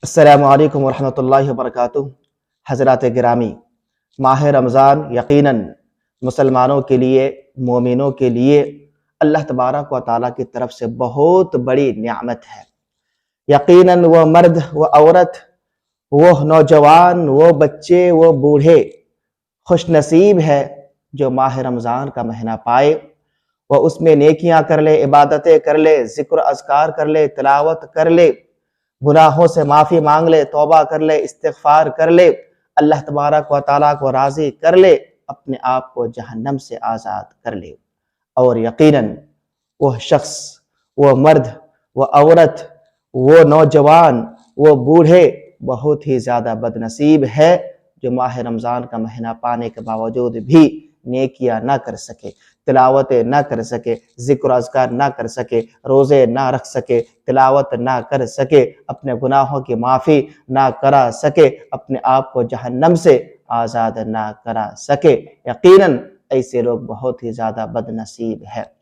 السلام علیکم ورحمۃ اللہ وبرکاتہ۔ حضرات گرامی، ماہ رمضان یقیناً مسلمانوں کے لیے، مومنوں کے لیے اللہ تبارک و تعالیٰ کی طرف سے بہت بڑی نعمت ہے۔ یقیناً وہ مرد، وہ عورت، وہ نوجوان، وہ بچے، وہ بوڑھے خوش نصیب ہے جو ماہ رمضان کا مہینہ پائے، وہ اس میں نیکیاں کر لے، عبادتیں کر لے، ذکر و اذکار کر لے، تلاوت کر لے، گناہوں سے معافی مانگ لے، توبہ کر لے، استغفار کر لے، اللہ تبارک و تعالیٰ کو راضی کر لے، اپنے آپ کو جہنم سے آزاد کر لے۔ اور یقیناً وہ شخص، وہ مرد، وہ عورت، وہ نوجوان، وہ بوڑھے بہت ہی زیادہ بد نصیب ہے جو ماہ رمضان کا مہینہ پانے کے باوجود بھی نیکیاں نہ کر سکے، تلاوتیں نہ کر سکے، ذکر و اذکار نہ کر سکے، روزے نہ رکھ سکے، تلاوت نہ کر سکے، اپنے گناہوں کی معافی نہ کرا سکے، اپنے آپ کو جہنم سے آزاد نہ کرا سکے۔ یقیناً ایسے لوگ بہت ہی زیادہ بد نصیب ہے۔